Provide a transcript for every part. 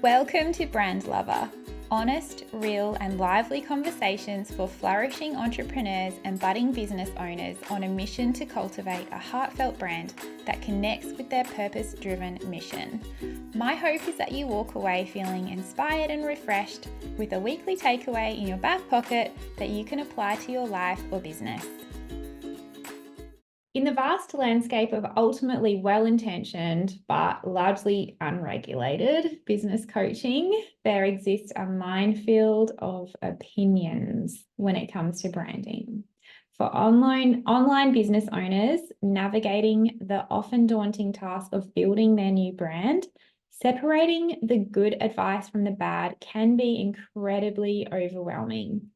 Welcome to Brand Lover, honest, real, and lively conversations for flourishing entrepreneurs and budding business owners on a mission to cultivate a heartfelt brand that connects with their purpose-driven mission. My hope is that you walk away feeling inspired and refreshed with a weekly takeaway in your back pocket that you can apply to your life or business. In the vast landscape of ultimately well-intentioned but largely unregulated business coaching, there exists a minefield of opinions when it comes to branding. For online business owners navigating the often daunting task of building their new brand, separating the good advice from the bad can be incredibly overwhelming.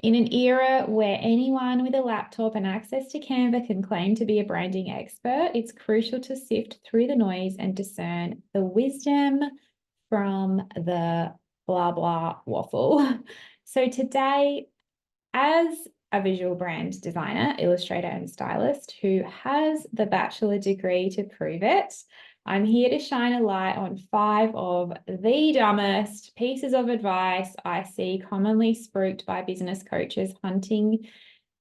In an era where anyone with a laptop and access to Canva can claim to be a branding expert, it's crucial to sift through the noise and discern the wisdom from the blah, blah waffle. So today, as a visual brand designer, illustrator, and stylist who has the bachelor degree to prove it, I'm here to shine a light on 5 of the dumbest pieces of advice I see commonly spruiked by business coaches hunting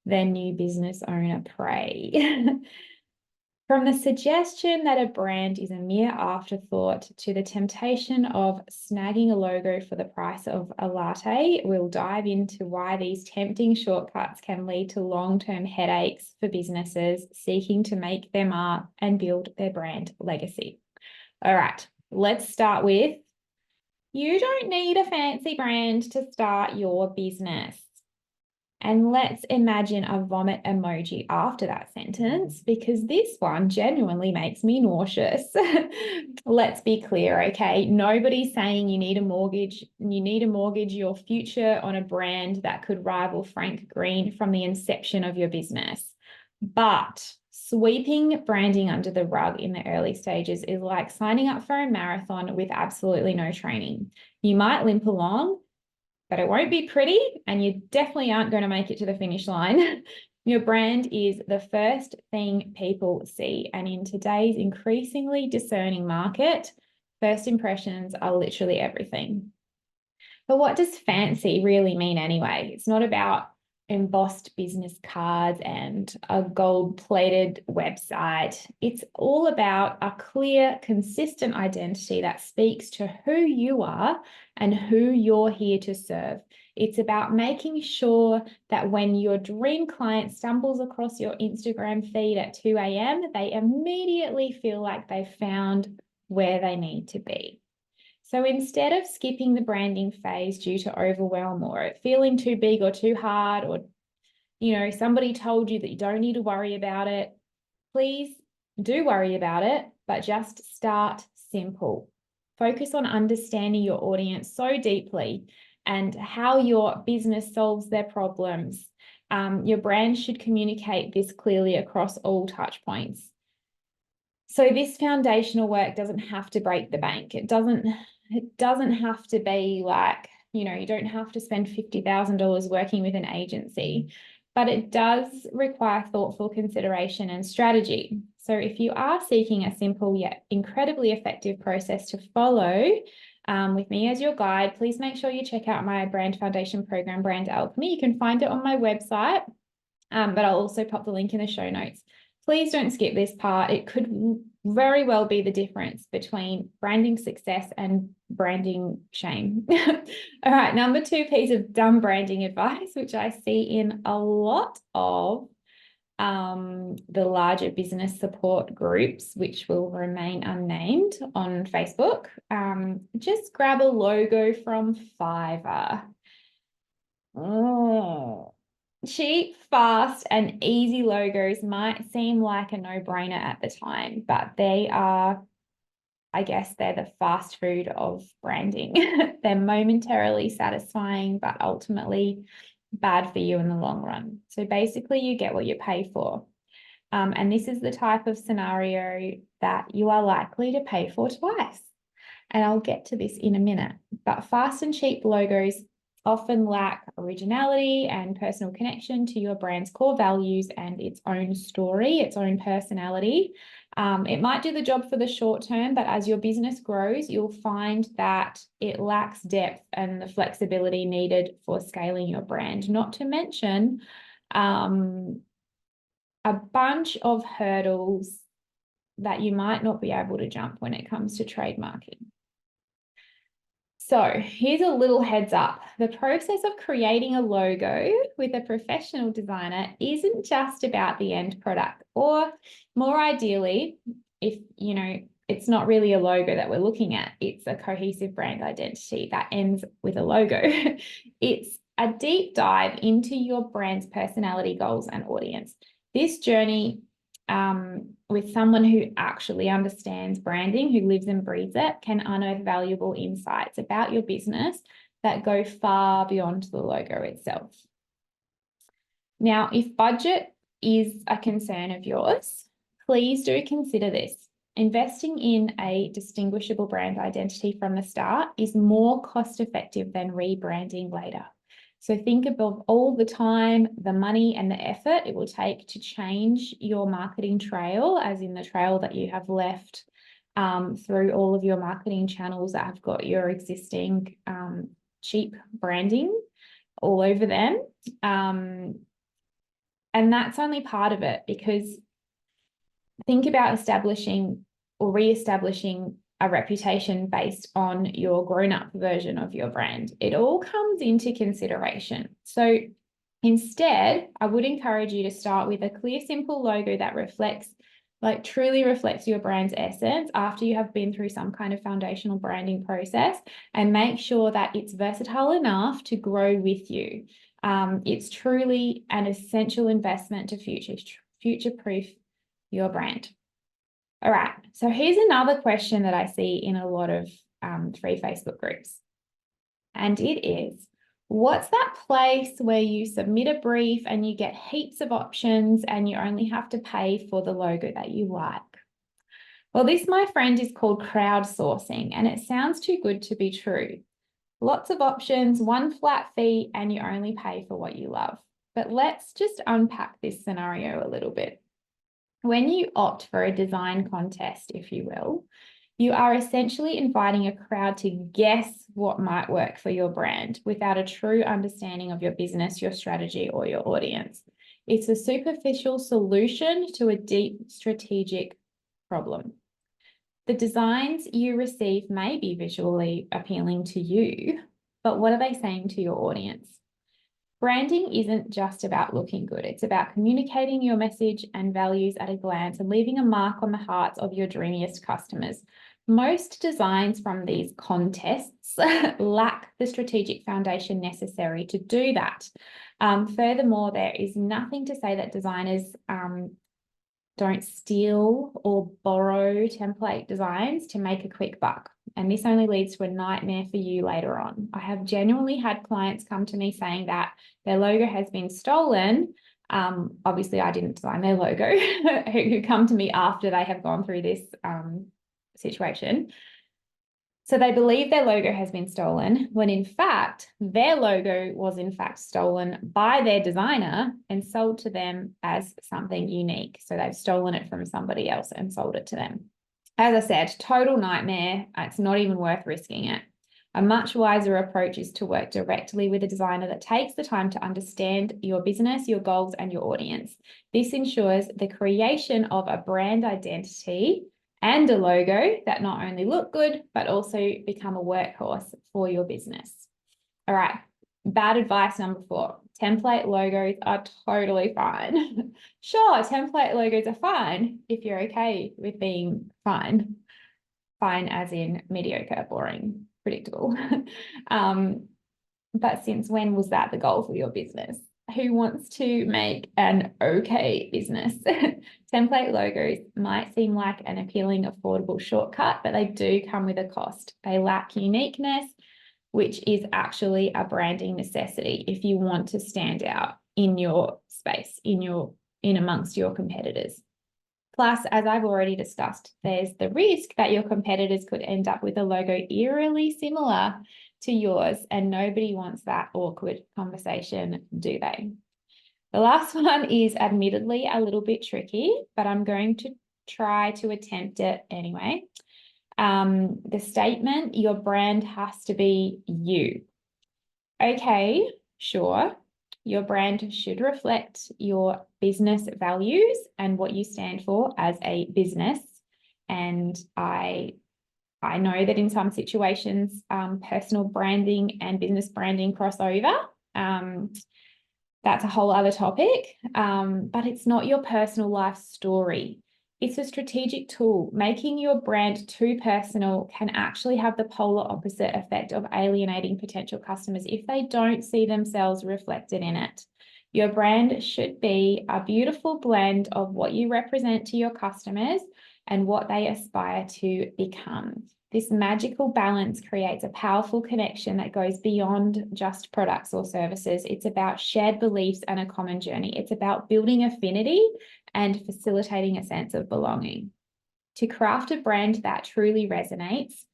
their new business owner prey. From the suggestion that a brand is a mere afterthought to the temptation of snagging a logo for the price of a latte, we'll dive into why these tempting shortcuts can lead to long-term headaches for businesses seeking to make their mark and build their brand legacy. All right, let's start with, you don't need a fancy brand to start your business. And let's imagine a vomit emoji after that sentence, because this one genuinely makes me nauseous. Let's be clear, okay? Nobody's saying you need a mortgage your future on a brand that could rival Frank Green from the inception of your business. But sweeping branding under the rug in the early stages is like signing up for a marathon with absolutely no training. You might limp along, but it won't be pretty, and you definitely aren't going to make it to the finish line. Your brand is the first thing people see, and in today's increasingly discerning market, first impressions are literally everything. But what does fancy really mean anyway? It's not about embossed business cards and a gold-plated website. It's all about a clear, consistent identity that speaks to who you are and who you're here to serve. It's about making sure that when your dream client stumbles across your Instagram feed at 2 a.m., they immediately feel like they've found where they need to be. So instead of skipping the branding phase due to overwhelm or it feeling too big or too hard, or, somebody told you that you don't need to worry about it, please do worry about it, but just start simple. Focus on understanding your audience so deeply and how your business solves their problems. Your brand should communicate this clearly across all touch points. So this foundational work doesn't have to break the bank. It doesn't have to be like, you don't have to spend $50,000 working with an agency, but it does require thoughtful consideration and strategy. So if you are seeking a simple yet incredibly effective process to follow with me as your guide, please make sure you check out my brand foundation program, Brand Alchemy. You can find it on my website, but I'll also pop the link in the show notes. Please don't skip this part. It could very well be the difference between branding success and branding shame. All right, number 2 piece of dumb branding advice, which I see in a lot of the larger business support groups, which will remain unnamed on Facebook. Just grab a logo from Fiverr. Oh. Cheap, fast, and easy logos might seem like a no-brainer at the time, but they are, I guess, they're the fast food of branding. They're momentarily satisfying, but ultimately bad for you in the long run. So basically, you get what you pay for. And this is the type of scenario that you are likely to pay for twice. And I'll get to this in a minute. But fast and cheap logos often lack originality and personal connection to your brand's core values and its own story, its own personality. It might do the job for the short term, but as your business grows, you'll find that it lacks depth and the flexibility needed for scaling your brand, not to mention a bunch of hurdles that you might not be able to jump when it comes to trademarking. So here's a little heads up. The process of creating a logo with a professional designer isn't just about the end product, or more ideally, if you know, it's not really a logo that we're looking at, it's a cohesive brand identity that ends with a logo. It's a deep dive into your brand's personality, goals, and audience. This journey with someone who actually understands branding, who lives and breathes it, can unearth valuable insights about your business that go far beyond the logo itself. Now, if budget is a concern of yours, please do consider this. Investing in a distinguishable brand identity from the start is more cost-effective than rebranding later. So think about all the time, the money, and the effort it will take to change your marketing trail, as in the trail that you have left through all of your marketing channels that have got your existing cheap branding all over them. And that's only part of it, because think about establishing or re-establishing a reputation based on your grown-up version of your brand. It all comes into consideration. So instead, I would encourage you to start with a clear, simple logo that truly reflects your brand's essence after you have been through some kind of foundational branding process, and make sure that it's versatile enough to grow with you. It's truly an essential investment to future-proof your brand. All right, so here's another question that I see in a lot of free Facebook groups. And it is, what's that place where you submit a brief and you get heaps of options and you only have to pay for the logo that you like? Well, this, my friend, is called crowdsourcing, and it sounds too good to be true. Lots of options, one flat fee, and you only pay for what you love. But let's just unpack this scenario a little bit. When you opt for a design contest, if you will, you are essentially inviting a crowd to guess what might work for your brand without a true understanding of your business, your strategy, or your audience. It's a superficial solution to a deep strategic problem. The designs you receive may be visually appealing to you, but what are they saying to your audience? Branding isn't just about looking good. It's about communicating your message and values at a glance and leaving a mark on the hearts of your dreamiest customers. Most designs from these contests lack the strategic foundation necessary to do that. Furthermore, there is nothing to say that designers don't steal or borrow template designs to make a quick buck. And this only leads to a nightmare for you later on. I have genuinely had clients come to me saying that their logo has been stolen. Obviously, I didn't design their logo, who come to me after they have gone through this situation. So they believe their logo has been stolen, when in fact, their logo was in fact stolen by their designer and sold to them as something unique. So they've stolen it from somebody else and sold it to them. As I said, total nightmare. It's not even worth risking it. A much wiser approach is to work directly with a designer that takes the time to understand your business, your goals, and your audience. This ensures the creation of a brand identity and a logo that not only look good, but also become a workhorse for your business. All right, bad advice number 4. Template logos are totally fine. Sure, template logos are fine if you're okay with being fine. Fine as in mediocre, boring, predictable. But since when was that the goal for your business? Who wants to make an okay business? Template logos might seem like an appealing, affordable shortcut, but they do come with a cost. They lack uniqueness, which is actually a branding necessity if you want to stand out in your space, in amongst your competitors. Plus, as I've already discussed, there's the risk that your competitors could end up with a logo eerily similar to yours, and nobody wants that awkward conversation, do they? The last one is admittedly a little bit tricky, but I'm going to try to attempt it anyway. The statement, your brand has to be you. Okay, sure. Your brand should reflect your business values and what you stand for as a business. And I know that in some situations, personal branding and business branding cross over. That's a whole other topic, but it's not your personal life story. It's a strategic tool. Making your brand too personal can actually have the polar opposite effect of alienating potential customers if they don't see themselves reflected in it. Your brand should be a beautiful blend of what you represent to your customers and what they aspire to become. This magical balance creates a powerful connection that goes beyond just products or services. It's about shared beliefs and a common journey. It's about building affinity and facilitating a sense of belonging. To craft a brand that truly resonates,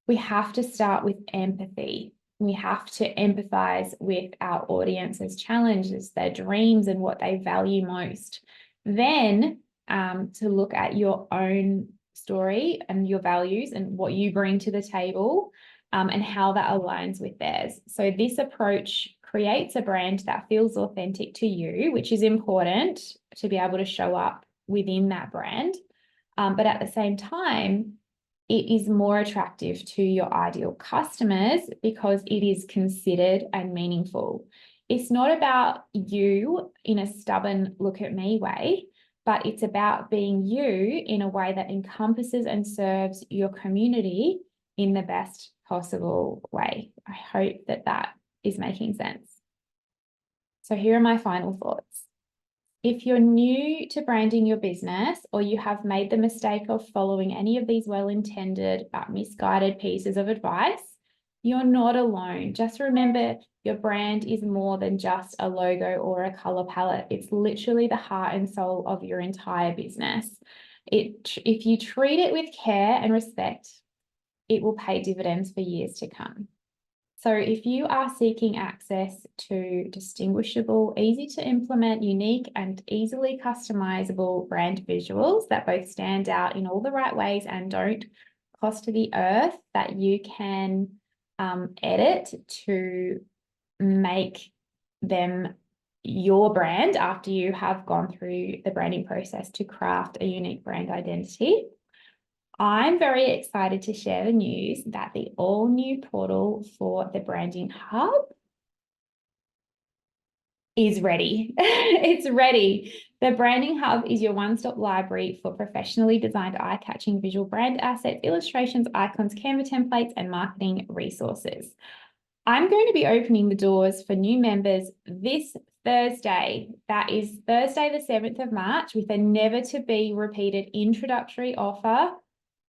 we have to start with empathy. We have to empathize with our audience's challenges, their dreams, and what they value most. Then to look at your own story and your values and what you bring to the table, and how that aligns with theirs. So this approach creates a brand that feels authentic to you, which is important to be able to show up within that brand. But at the same time, it is more attractive to your ideal customers because it is considered and meaningful. It's not about you in a stubborn look at me way, but it's about being you in a way that encompasses and serves your community in the best possible way. I hope that that is making sense. So here are my final thoughts. If you're new to branding your business, or you have made the mistake of following any of these well-intended but misguided pieces of advice, you're not alone. Just remember, your brand is more than just a logo or a color palette. It's literally the heart and soul of your entire business. If you treat it with care and respect, it will pay dividends for years to come. So if you are seeking access to distinguishable, easy to implement, unique and easily customizable brand visuals that both stand out in all the right ways and don't cost to the earth, that you can edit to make them your brand after you have gone through the branding process to craft a unique brand identity, I'm very excited to share the news that the all-new portal for the Branding Hub is ready. It's ready. The Branding Hub is your one-stop library for professionally designed eye-catching visual brand assets, illustrations, icons, Canva templates, and marketing resources. I'm going to be opening the doors for new members this Thursday. That is Thursday, the 7th of March, with a never-to-be repeated introductory offer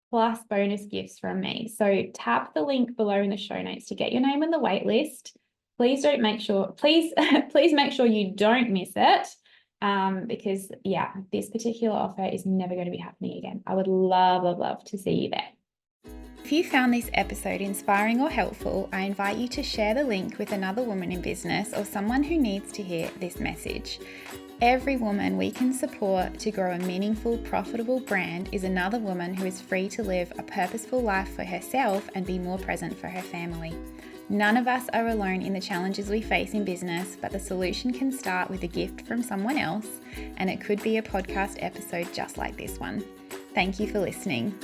plus bonus gifts from me. So tap the link below in the show notes to get your name on the wait list. Please make sure you don't miss it, because yeah, this particular offer is never going to be happening again. I would love to see you there. If you found this episode inspiring or helpful, I invite you to share the link with another woman in business or someone who needs to hear this message. Every woman we can support to grow a meaningful, profitable brand is another woman who is free to live a purposeful life for herself and be more present for her family. None of us are alone in the challenges we face in business, but the solution can start with a gift from someone else, and it could be a podcast episode just like this one. Thank you for listening.